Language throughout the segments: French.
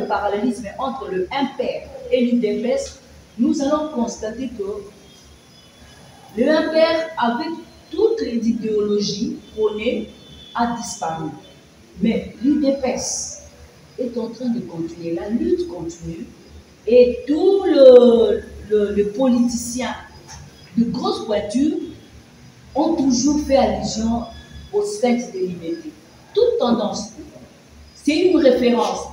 Le parallélisme entre le MPR et l'UDPS, nous allons constater que le MPR, avec toutes les idéologies prônées, a disparu. Mais l'UDPS est en train de continuer, la lutte continue, et tous les politiciens de grosse pointure ont toujours fait allusion au sphinx de liberté. Toute tendance, c'est une référence.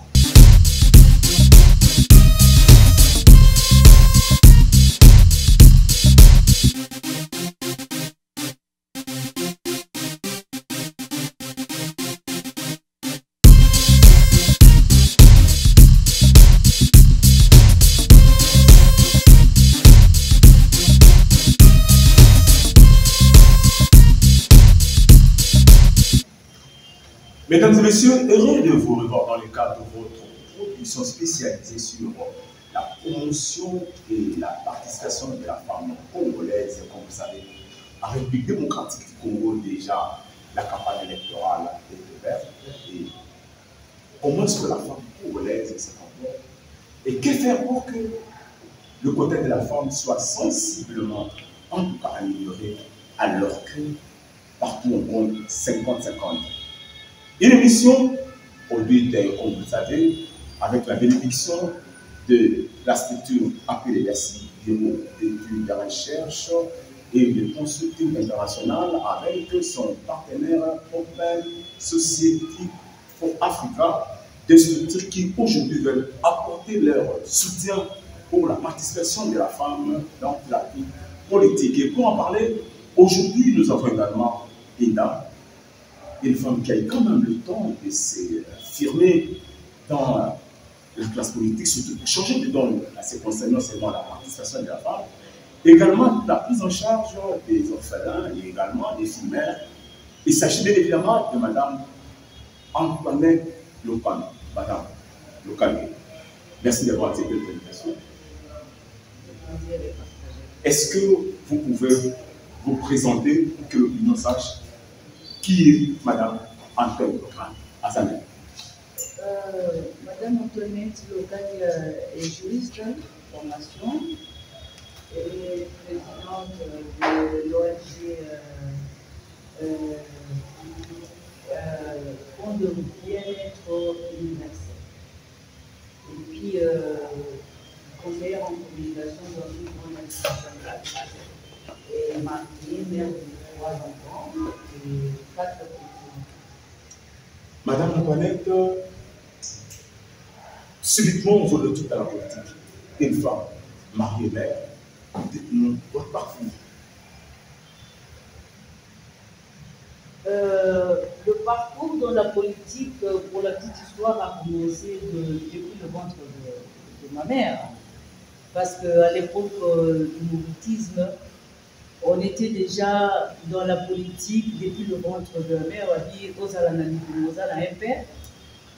Mesdames et messieurs, heureux de vous revoir dans le cadre de votre production spécialisée sur la promotion et la participation de la femme congolaise. Comme vous savez, en République démocratique du Congo, déjà, la campagne électorale est ouverte. Et comment est-ce que la femme congolaise se comporte? Et que faire pour que le côté de la femme soit sensiblement, en tout cas amélioré, alors que partout on compte 50-50. Une émission produite, comme vous le savez, avec la bénédiction de la structure appelée Bureau d'études de recherche et de consulting international avec son partenaire Open Society for Africa, des structures qui aujourd'hui veulent apporter leur soutien pour la participation de la femme dans la vie politique. Et pour en parler, aujourd'hui nous avons également Ina, une femme qui a eu quand même le temps de s'affirmer dans la classe politique, surtout pour changer de donne à ce concernant seulement la participation de la femme, également la prise en charge des orphelins et également des filles mères. Il s'agit bien évidemment de Madame Antoinette Lokane. Madame Lokane, merci d'avoir accepté cette invitation. Est-ce que vous pouvez vous présenter pour que l'opinion sache qui est Madame Antoinette Lokane Azane? Madame Antoinette Lokane est juriste de formation. Elle est présidente de l'ONG Fonds de bien-être universel. Et puis, conseillère en communication dans une grande institution. Elle est mariée, mère de 3 enfants et 4 petits. Madame Antoinette, subitement on voit le tout à la politique. Une femme mariée mère, dites-nous votre parcours. Le parcours dans la politique, pour la petite histoire, a commencé depuis le ventre de ma mère. Parce qu'à l'époque du mouroutisme, on était déjà dans la politique depuis le ventre de ma mère,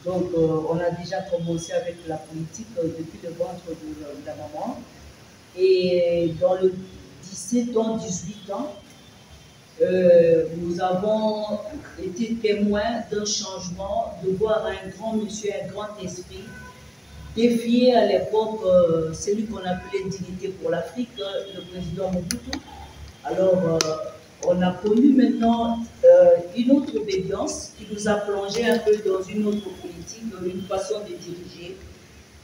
donc on a déjà commencé avec la politique depuis le ventre de la maman. Et dans le 17 ans, 18 ans, nous avons été témoins d'un changement, de voir un grand monsieur, un grand esprit, défier à l'époque celui qu'on appelait Dignité pour l'Afrique, le président Mobutu. Alors, on a connu maintenant une autre obédience qui nous a plongé un peu dans une autre politique, dans une façon de diriger,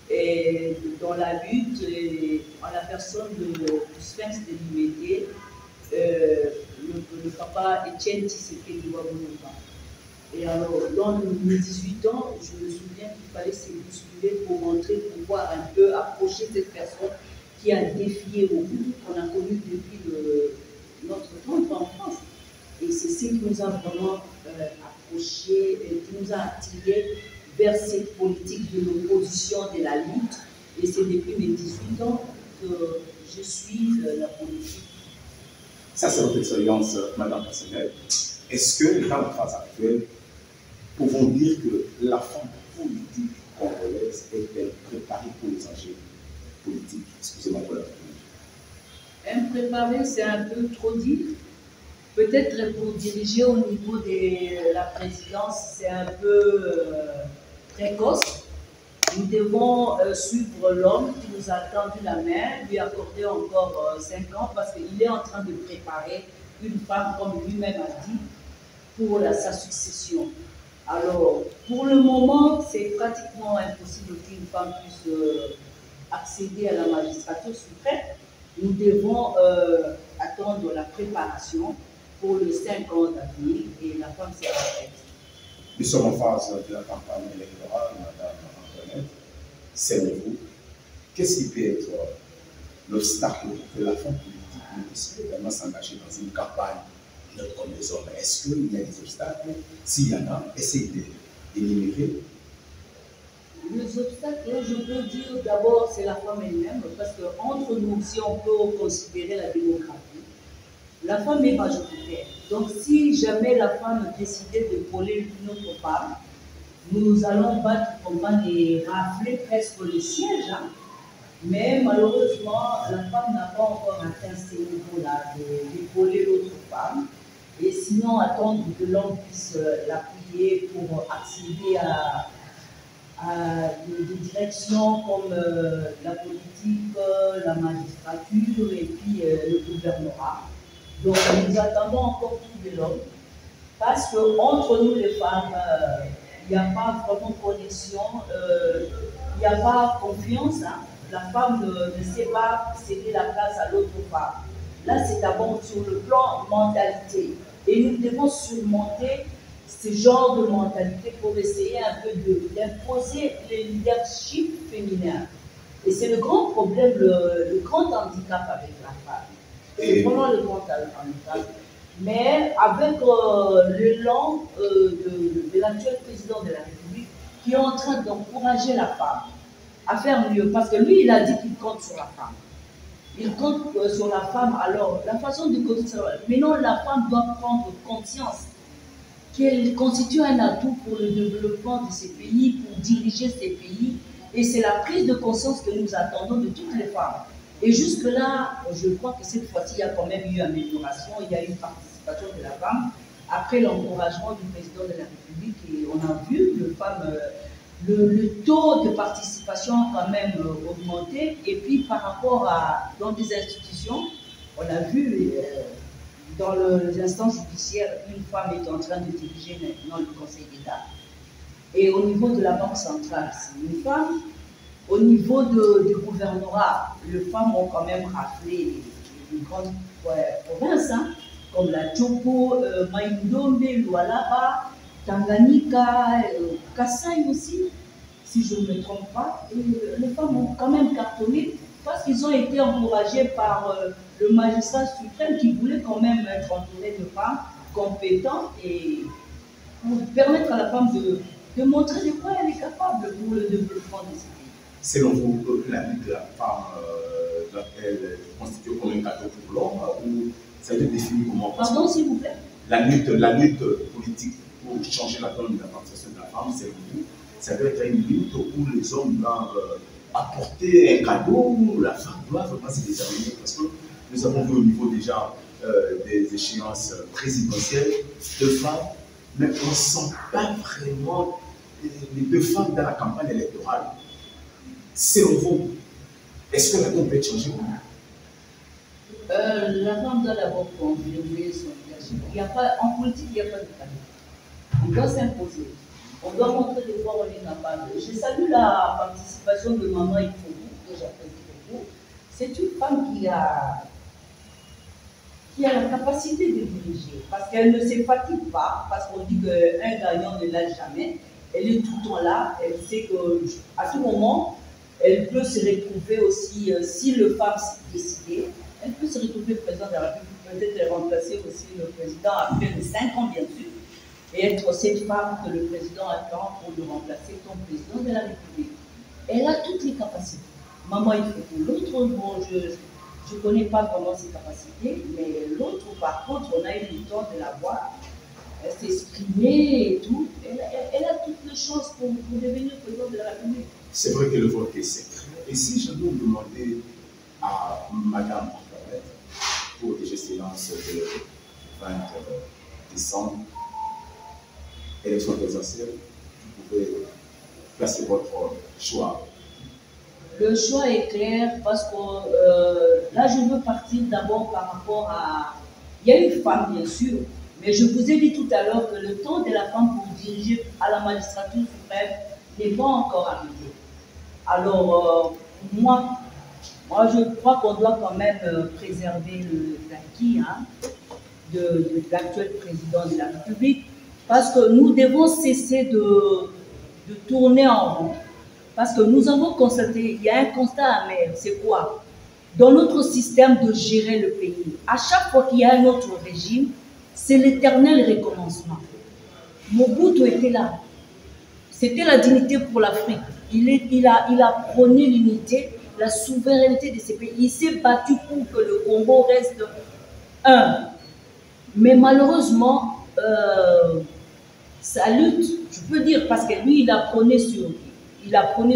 et dans la lutte, en la personne du sphinx de l'humanité, le papa Etienne Tshisekedi Wabonga. Et alors, dans mes 18 ans, je me souviens qu'il fallait se bousculer pour rentrer, pour pouvoir un peu approcher cette personne qui a défié au bout, qu'on a connu depuis notre temps en France. Et c'est ce qui nous a vraiment approchés, qui nous a attirés vers cette politique de l'opposition, de la lutte. Et c'est depuis mes 18 ans que je suis la politique. Ça, c'est votre expérience, Madame personnelle. Est-ce que, dans la phase actuelle, pouvons dire que la femme politique congolaise est-elle préparée pour les enjeux politiques? Excusez-moi pour la réponse. Impréparée, c'est un peu trop dire. Peut-être pour diriger au niveau de la présidence, c'est un peu précoce. Nous devons suivre l'homme qui nous a tendu la main, lui accorder encore 5 ans parce qu'il est en train de préparer une femme, comme lui-même a dit, pour sa succession. Alors, pour le moment, c'est pratiquement impossible qu'une femme puisse accéder à la magistrature suprême. Nous devons attendre la préparation pour les 5 ans d'avenir et la femme sera faite. Nous sommes en phase de la campagne électorale, Madame Antoinette. Selon vous, qu'est-ce qui peut être l'obstacle pour que la femme politique puisse vraiment s'engager dans une campagne comme les hommes? Est-ce qu'il y a des obstacles? S'il y en a, essayez d'énumérer. Les obstacles, je peux dire d'abord, c'est la femme elle-même, parce qu'entre nous, si on peut considérer la démographie, la femme est majoritaire. Donc, si jamais la femme décidait de voler une autre femme, nous allons battre le combat et rafler presque le siège. Hein. Mais malheureusement, la femme n'a pas encore atteint ces niveaux-là de voler l'autre femme. Et sinon, attendre que l'homme puisse l'appuyer pour accéder à des directions comme la politique, la magistrature et puis le gouvernorat. Donc nous attendons encore tout de l'homme parce qu'entre nous les femmes, il n'y a pas vraiment connexion, il n'y a pas confiance. Hein. La femme ne sait pas céder la place à l'autre femme. Là, c'est d'abord sur le plan mentalité. Et nous devons surmonter ce genre de mentalité pour essayer un peu d'imposer le leadership féminin. Et c'est le grand problème, le grand handicap avec la femme. C'est vraiment le grand handicap. Mais avec l'élan de l'actuel président de la République qui est en train d'encourager la femme à faire mieux, parce que lui, il a dit qu'il compte sur la femme. Il compte sur la femme, alors la façon de compter sur la femme. Maintenant, la femme doit prendre conscience qu'elle constitue un atout pour le développement de ces pays, pour diriger ces pays. Et c'est la prise de conscience que nous attendons de toutes les femmes. Et jusque-là, je crois que cette fois-ci, il y a quand même eu une amélioration, il y a eu une participation de la femme. Après l'encouragement du président de la République, et on a vu le taux de participation a quand même augmenté. Et puis par rapport à dans des institutions, on a vu dans les instances judiciaires, une femme est en train de diriger maintenant le Conseil d'État. Et au niveau de la Banque centrale, c'est une femme. Au niveau du gouvernorat, les femmes ont quand même raflé les grandes provinces, hein, comme la Chopo, Maïndombe, Lualaba, Tanganyika, Kassai aussi, si je ne me trompe pas. Et les femmes ont quand même cartonné parce qu'ils ont été encouragés par le magistrat suprême qui voulait quand même être entouré de femmes compétentes et pour permettre à la femme de montrer de quoi elle est capable pour le développement de ces pays. Selon vous, la lutte de la femme doit-elle constituer comme un cadeau pour l'homme ou ça veut définir comment? Pardon, s'il vous plaît? La lutte politique pour changer la donne de la participation de la femme, selon vous, ça doit être une lutte où les hommes doivent apporter un cadeau, où la femme doit vraiment se déterminer. Parce que nous avons vu au niveau déjà des échéances présidentielles de femmes, mais on ne sent pas vraiment les deux femmes dans la campagne électorale. Selon vous, est-ce que la donne peut être changée? La femme doit d'abord confirmer son leadership. En politique, il n'y a pas de cadeau. On doit s'imposer. On doit montrer de quoi on est capable. Je salue la participation de Maman Ifougou, que j'apprécie beaucoup. C'est une femme qui a la capacité de diriger, parce qu'elle ne se fatigue pas, parce qu'on dit qu'un gagnant ne lâche jamais. Elle est tout le temps là, elle sait qu'à tout moment, elle peut se retrouver aussi, si le femme s'est décidé, elle peut se retrouver président de la République, peut-être remplacer aussi le président après les 5 ans, bien sûr, et être cette femme que le président attend pour le remplacer comme président de la République. Elle a toutes les capacités. Maman, il faut que l'autre, bon, je ne connais pas vraiment ses capacités, mais l'autre, par contre, on a eu le temps de la voir s'exprimer et tout. Elle a toutes les chances pour devenir président de la République. C'est vrai que le vote est secret. Et si je vous demandais à Madame Antoinette, pour des séances de 20 décembre, élection présidentielle, vous pouvez Là, c'est votre choix. Le choix est clair parce que là, je veux partir d'abord par rapport à... Il y a une femme, bien sûr, mais je vous ai dit tout à l'heure que le temps de la femme pour diriger à la magistrature suprême n'est pas encore arrivé. Alors, moi, je crois qu'on doit quand même préserver l'acquis de l'actuel président de la République parce que nous devons cesser de tourner en rond. Parce que nous avons constaté, il y a un constat amer, c'est quoi? Dans notre système de gérer le pays, à chaque fois qu'il y a un autre régime, c'est l'éternel recommencement. Mobutu était là. C'était la dignité pour l'Afrique. Il a prôné l'unité, la souveraineté de ces pays. Il s'est battu pour que le Congo reste un. Mais malheureusement, sa lutte, je peux dire, parce que lui, il a prôné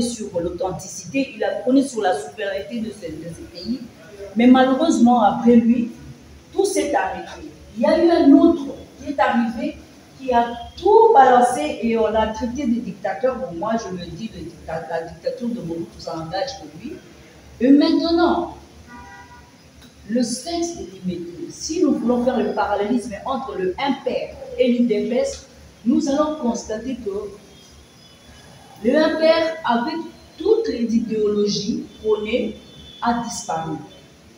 sur l'authenticité, il a prôné sur la souveraineté de ces pays. Mais malheureusement, après lui, tout s'est arrêté. Il y a eu un autre qui est arrivé, qui a tout balancé et on l'a traité de dictateur. Bon, moi, je me dis, la dictature de Mobutu, ça engage que lui. Et maintenant, le Sphinx de Limété, si nous voulons faire le parallélisme entre le impère et l'UDPS, nous allons constater que le impère, avec toutes les idéologies prônées, a disparu.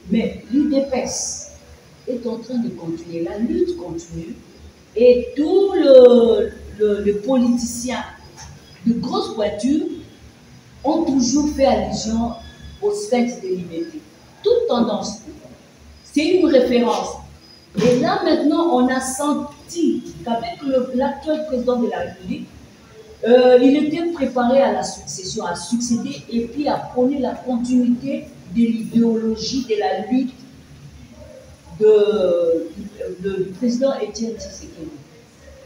Mais l'UDPS est en train de continuer, la lutte continue, et tous les politiciens de grosse pointure ont toujours fait allusion au Sphinx de Limété. Toute tendance, c'est une référence. Et là maintenant, on a senti qu'avec l'actuel président de la République, il était préparé à la succession, à succéder et puis à prôner la continuité de l'idéologie de la lutte du président Étienne Tshisekedi.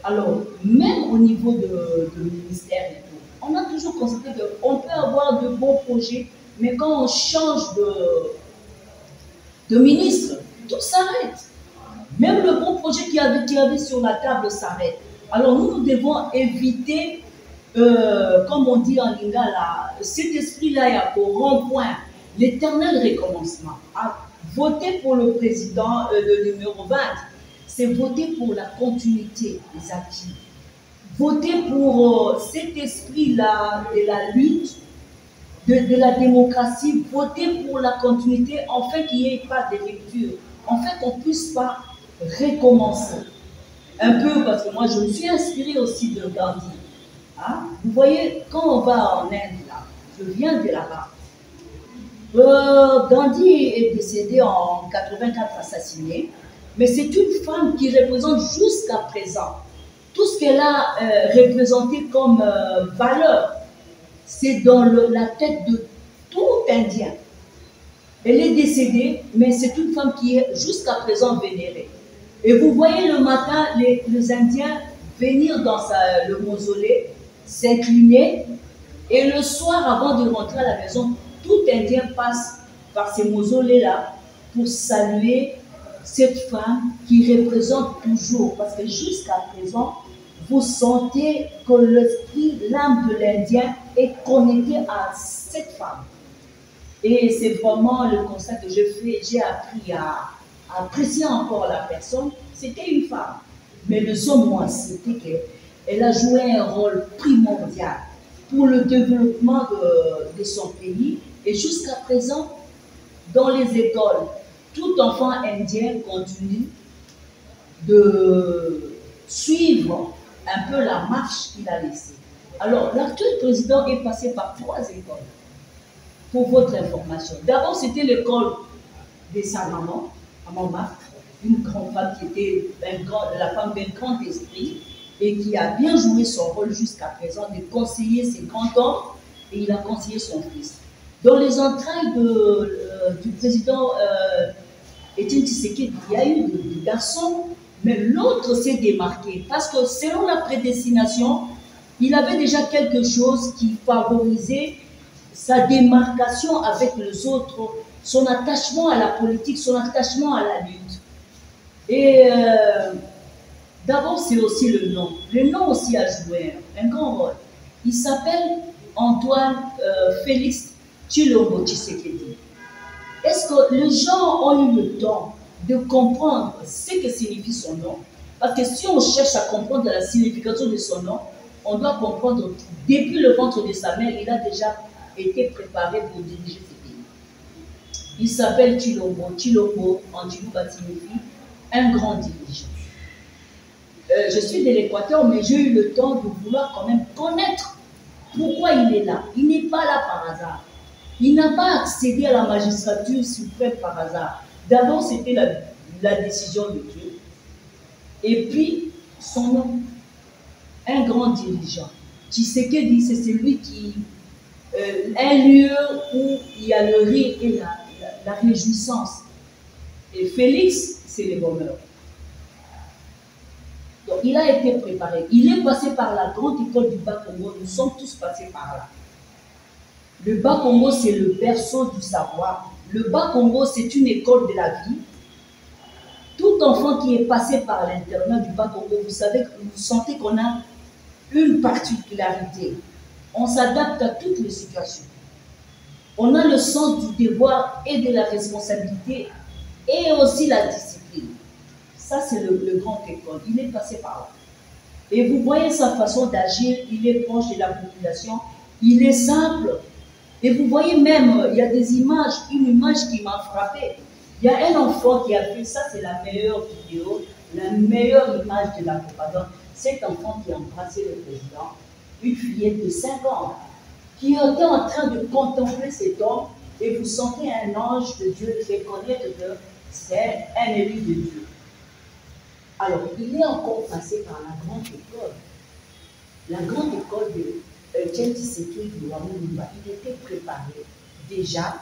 Alors, même au niveau du ministère et tout, on a toujours constaté qu'on peut avoir de bons projets, mais quand on change de ministre, tout s'arrête. Même le bon projet qu'il y avait sur la table s'arrête. Alors nous devons éviter, comme on dit en lingala, cet esprit-là au rond-point, l'éternel recommencement. Voter pour le président, le numéro 20, c'est voter pour la continuité des acquis. Voter pour cet esprit-là de la lutte, de la démocratie, voter pour la continuité, en fait qu'il n'y ait pas de rupture, en fait qu'on ne puisse pas recommencer. Un peu, parce que moi je me suis inspirée aussi de Gandhi. Hein? Vous voyez, quand on va en Inde, là, je viens de là-bas, Gandhi est décédé en 84 assassiné, mais c'est une femme qui représente jusqu'à présent tout ce qu'elle a représenté comme valeur. C'est dans la tête de tout Indien. Elle est décédée, mais c'est une femme qui est jusqu'à présent vénérée. Et vous voyez le matin les Indiens venir dans le mausolée, s'incliner, et le soir, avant de rentrer à la maison, tout Indien passe par ces mausolées-là pour saluer cette femme qui représente toujours, parce que jusqu'à présent, vous sentez que l'esprit, l'âme de l'Indien est connecté à cette femme. Et c'est vraiment le constat que j'ai fait. J'ai appris à apprécier encore la personne. C'était une femme. Mais le moi, c'était qu'elle a joué un rôle primordial pour le développement de son pays. Et jusqu'à présent, dans les écoles, tout enfant indien continue de suivre un peu la marche qu'il a laissée. Alors, l'actuel président est passé par 3 écoles. Pour votre information. D'abord, c'était l'école de sa maman, maman Marthe, une grande femme qui était la femme d'un grand esprit et qui a bien joué son rôle jusqu'à présent de conseiller ses grands-hommes et il a conseillé son fils. Dans les entrailles du président Étienne Tshisekedi, il y a eu des garçons, mais l'autre s'est démarqué parce que selon la prédestination, il avait déjà quelque chose qui favorisait sa démarcation avec les autres, son attachement à la politique, son attachement à la lutte. Et d'abord, c'est aussi le nom. Le nom aussi a joué un grand rôle. Il s'appelle Antoine Félix Tshilombo Tshisekedi. Est-ce que les gens ont eu le temps de comprendre ce que signifie son nom? Parce que si on cherche à comprendre la signification de son nom, on doit comprendre depuis le ventre de sa mère, il a déjà été préparé pour diriger ce pays. Il s'appelle Tshilombo. Tshilombo, en Djibouti, signifie un grand dirigeant. Je suis de l'Équateur, mais j'ai eu le temps de vouloir quand même connaître pourquoi il est là. Il n'est pas là par hasard. Il n'a pas accédé à la magistrature suprême par hasard. D'abord, c'était la décision de Dieu. Et puis, son nom, un grand dirigeant. Tshisekedi, c'est celui qui... un lieu où il y a le rire et la réjouissance. Et Félix, c'est le bonheur. Donc, il a été préparé. Il est passé par la grande école du Bas-Congo. Nous sommes tous passés par là. Le Bas-Congo, c'est le berceau du savoir. Le Bas-Congo, c'est une école de la vie. Tout enfant qui est passé par l'internat du Bas-Congo, vous savez, vous sentez qu'on a une particularité. On s'adapte à toutes les situations. On a le sens du devoir et de la responsabilité et aussi la discipline. Ça, c'est le grand école. Il est passé par là. Et vous voyez sa façon d'agir, il est proche de la population, il est simple. Et vous voyez même, il y a des images, une image qui m'a frappé. Il y a un enfant qui a fait ça, c'est la meilleure vidéo, la meilleure image de la propagande. Cet enfant qui a embrassé le président, une fillette de 5 ans, qui était en train de contempler cet homme, et vous sentez un ange de Dieu reconnaître que c'est un élu de Dieu. Alors, il est encore passé par la grande école. La grande école de Tshisekedi de Wamouba, il était préparé déjà.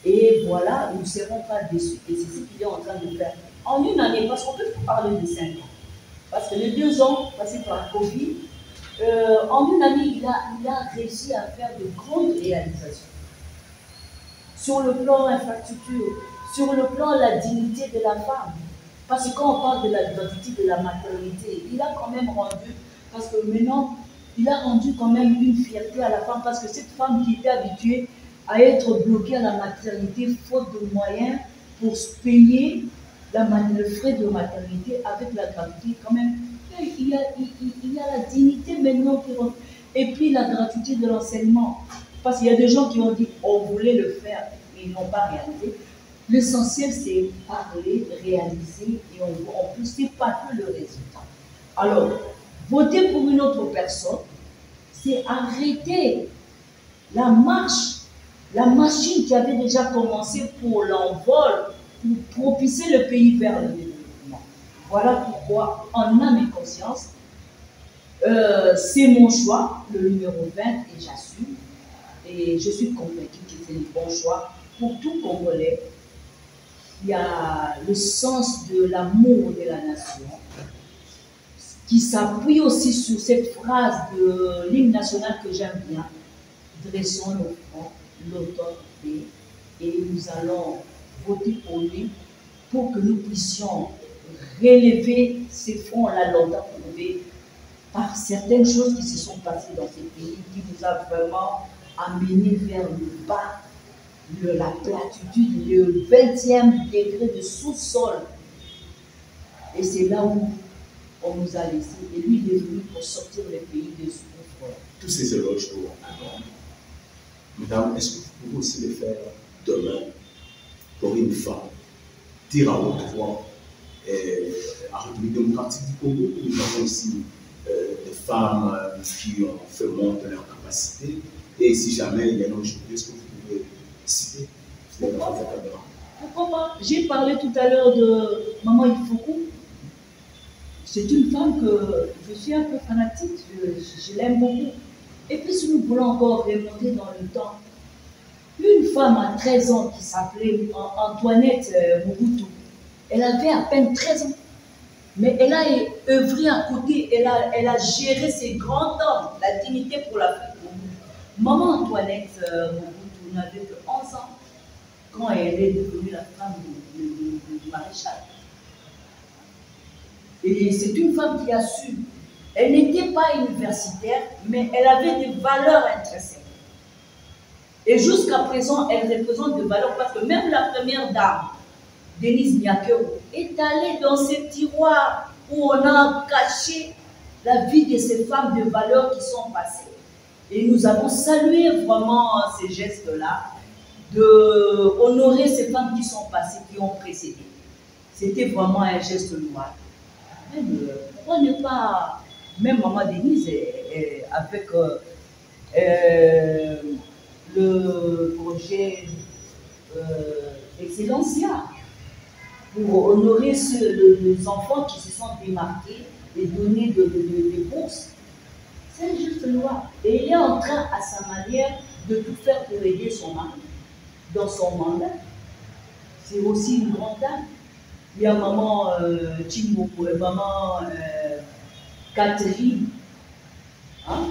Et voilà, nous ne serons pas déçus. Et c'est ce qu'il est en train de faire. En une année, parce qu'on peut parler de 5 ans. Parce que les 2 ans passés par la Covid, en une année, il a réussi à faire de grandes réalisations. Sur le plan infrastructure, sur le plan de la dignité de la femme. Parce que quand on parle de la gratuité de la maternité, il a quand même rendu, parce que maintenant, il a rendu quand même une fierté à la femme, parce que cette femme qui était habituée à être bloquée à la maternité, faute de moyens pour se payer le frais de maternité avec la gratuité, quand même, il y a la dignité maintenant. Et puis la gratuité de l'enseignement. Parce qu'il y a des gens qui ont dit on voulait le faire, mais ils n'ont pas réalisé. L'essentiel, c'est parler, réaliser, et on peut c'est pas que le résultat. Alors, voter pour une autre personne, c'est arrêter la marche, la machine qui avait déjà commencé pour l'envol, pour propulser le pays vers le développement. Voilà pourquoi, en âme et conscience, c'est mon choix, le numéro 20, et j'assume. Et je suis convaincue que c'est le bon choix pour tout Congolais. Il y a le sens de l'amour de la nation qui s'appuie aussi sur cette phrase de l'hymne national que j'aime bien. Dressons nos fronts, l'autorité, et nous allons voter pour lui pour que nous puissions relever ces fronts-là longtemps prouvés par certaines choses qui se sont passées dans ces pays, qui nous a vraiment amenés vers le bas, la platitude, le 20e degré de sous-sol. Et c'est là où on nous a laissé. Et lui, il est venu pour sortir le pays de ce confort. Tous ces éloges pour un homme. Madame, est-ce que vous pouvez aussi le faire demain pour une femme? Dire à haute voix, à République démocratique du Congo, nous avons aussi des femmes qui ont fait monter leur capacité. Et si jamais il y a un aujourd'hui, est-ce que vous pouvez citer? Pourquoi pas? J'ai parlé tout à l'heure de Maman Ifoku. C'est une femme que je suis un peu fanatique, je l'aime beaucoup. Et puis si nous voulons encore remonter dans le temps, une femme à 13 ans qui s'appelait Antoinette Mobutu, elle avait à peine 13 ans. Mais elle a œuvré à côté, elle a géré ces grands hommes, la dignité pour l'Afrique. Maman Antoinette Mobutu n'avait que 11 ans quand elle est devenue la femme du maréchal. Et c'est une femme qui a su. Elle n'était pas universitaire, mais elle avait des valeurs intrinsèques. Et jusqu'à présent, elle représente de valeurs parce que même la première dame, Denise Nyakero, est allée dans ces tiroirs où on a caché la vie de ces femmes de valeur qui sont passées. Et nous avons salué vraiment ces gestes-là, de honorer ces femmes qui sont passées, qui ont précédé. C'était vraiment un geste louable. Pourquoi ne pas, même Maman Denise, avec le projet Excellencia, pour honorer les enfants qui se sont démarqués et donner des bourses. C'est juste loi. Et il est en train, à sa manière, de tout faire pour aider son mari dans son mandat. C'est aussi une grande dame. Il y a maman Chimboko et maman Catherine, hein?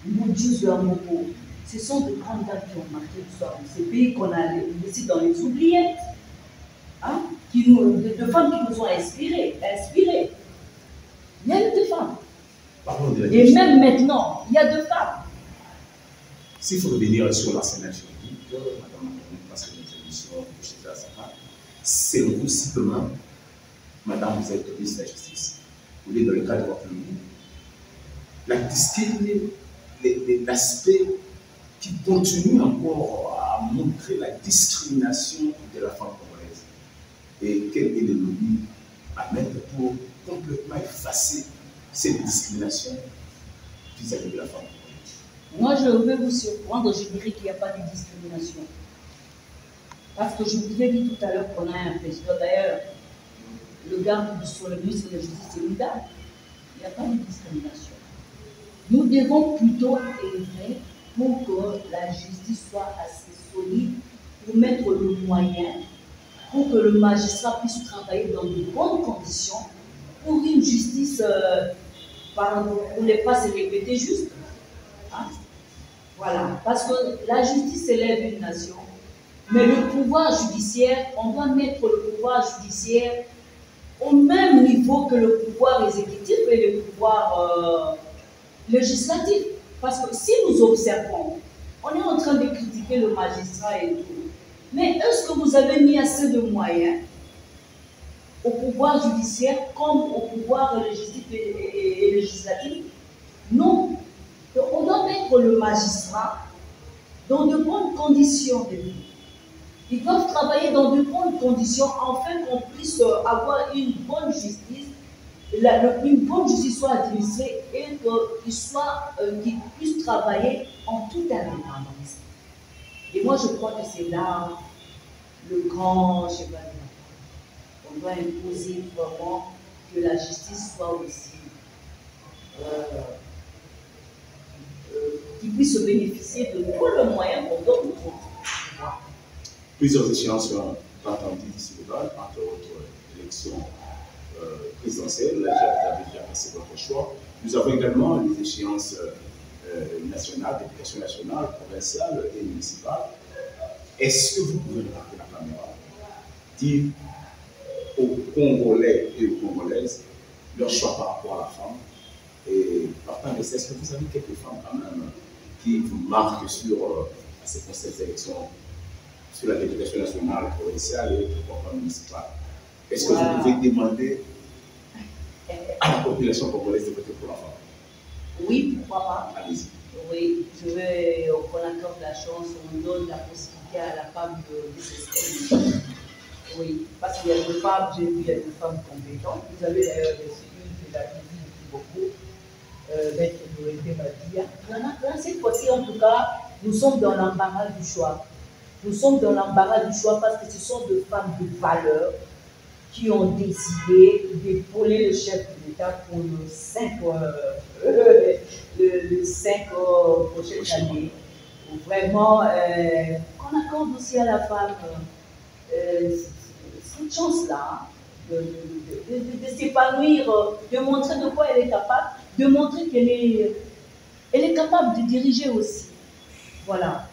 Moudjous de Amoko. Ce sont de grandes dames qui ont marqué l'histoire de ces pays qu'on a laissés dans les oubliettes. Hein? De femmes qui nous ont inspirés. Il y a eu deux femmes. Et même maintenant, il y a deux femmes. S'il faut revenir sur l'arsenal juridique, Madame, parce que notre émission, c'est le coup simplement, Madame, vous êtes ministre de la Justice. Vous êtes dans le cadre de votre ministère. La discrimination, l'aspect qui continue encore à montrer la discrimination de la femme congolaise. Et quel est le lobby à mettre pour complètement effacer cette discrimination vis-à-vis de la femme congolaise? Moi, je vais vous surprendre, je dirais qu'il n'y a pas de discrimination. Parce que je vous ai dit tout à l'heure qu'on a un président, d'ailleurs, le garde sur le ministre de la Justice, c'est une dame. Il n'y a pas de discrimination. Nous devons plutôt œuvrer pour que la justice soit assez solide, pour mettre le moyen, pour que le magistrat puisse travailler dans de bonnes conditions, pour une justice, pour ne pas se répéter juste. Hein? Voilà, parce que la justice élève une nation, mais le pouvoir judiciaire, on doit mettre le pouvoir judiciaire au même niveau que le pouvoir exécutif et le pouvoir législatif. Parce que si nous observons, on est en train de critiquer le magistrat et tout, mais est-ce que vous avez mis assez de moyens au pouvoir judiciaire comme au pouvoir législatif et législatif? Non. Donc, on doit mettre le magistrat dans de bonnes conditions de vie. Ils doivent travailler dans de bonnes conditions afin qu'on puisse avoir une bonne justice, une bonne justice soit administrée et qu'ils puissent travailler en toute indépendance. Et moi, je crois que c'est là le grand cheval. On doit imposer vraiment que la justice soit aussi qui puisse bénéficier de tout le moyen qu'on donne aux autres. Plusieurs échéances sont attendues d'ici le bal, entre autres élections présidentielles. Là, j'avais déjà passé votre choix. Nous avons également les échéances nationales, d'éducation nationale, provinciale et municipale. Est-ce que vous pouvez regarder la caméra, dire aux Congolais et aux Congolaises leur choix par rapport à la femme? Et partant de ça, est-ce que vous avez quelques femmes quand même qui vous marquent sur ces prochaines élections, sur la députation nationale, provinciale et pourquoi pas municipale? Est-ce que vous pouvez demander à la population congolaise de voter pour la femme? Oui, pourquoi pas? Allez-y. Oui, je veux qu'on accorde la chance, on donne la possibilité à la femme de s'exprimer. Oui, parce qu'il y a des femmes, j'ai vu, il y a des femmes compétentes. Vous avez d'ailleurs des cellules de la vie beaucoup. Maître Noété Madia. Là, cette fois-ci, en tout cas, nous sommes dans l'embarras du choix. Nous sommes dans l'embarras du choix parce que ce sont des femmes de valeur qui ont décidé d'épauler le chef de l'État pour le 5 prochaines années. Vraiment, qu'on accorde aussi à la femme cette chance-là de s'épanouir, de montrer de quoi elle est capable, de montrer qu'elle est capable de diriger aussi. Voilà.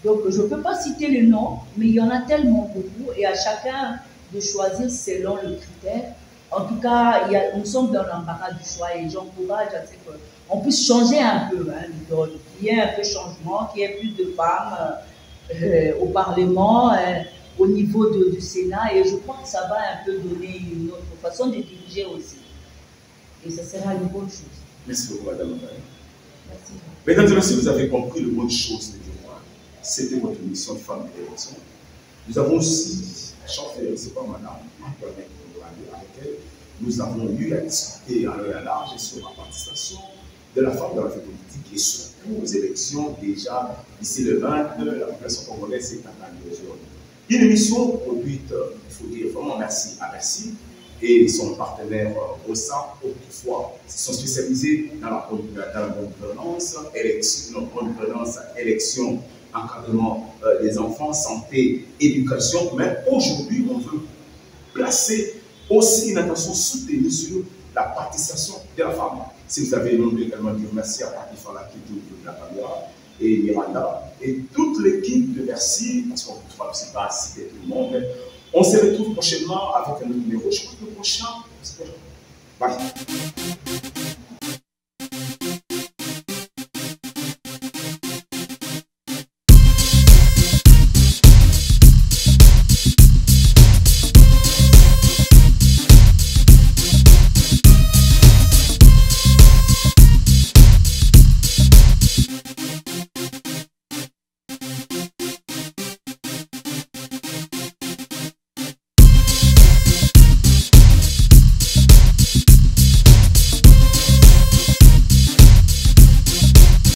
Donc, je ne peux pas citer les noms, mais il y en a tellement beaucoup, et à chacun de choisir selon le critère. En tout cas, nous sommes dans l'embarras du choix, et j'encourage à ce que on puisse changer un peu, hein, qu'il y ait un peu de changement, qu'il y ait plus de femmes au Parlement, au niveau du Sénat, et je crois que ça va un peu donner une autre façon de diriger aussi. Et ça sera une bonne chose. Merci beaucoup, Madame. Merci. Mesdames et messieurs, vous avez compris le bonne chose de Dieu. C'était votre mission de femme et d'élection. Nous avons aussi chanté, c'est pas Madame Antoinette, avec elle, nous avons eu à discuter en long et à large sur la participation de la femme dans la vie politique et surtout aux élections déjà d'ici le 20, la population congolaise est en mesure. Une émission produite, il faut dire vraiment merci à Merci et son partenaire Rossa, autrefois, sont spécialisés dans la bonne gouvernance, élection, encadrement des enfants, santé, éducation, mais aujourd'hui, on veut placer aussi une attention soutenue sur la participation de la femme. Si vous avez nommé également dire merci à Patrick Fala qui est de la caméra et Miranda et toute l'équipe de Merci, parce qu'on ne peut pas citer tout le monde. On se retrouve prochainement avec un autre numéro. Je crois que le prochain, c'est quoi? Bye.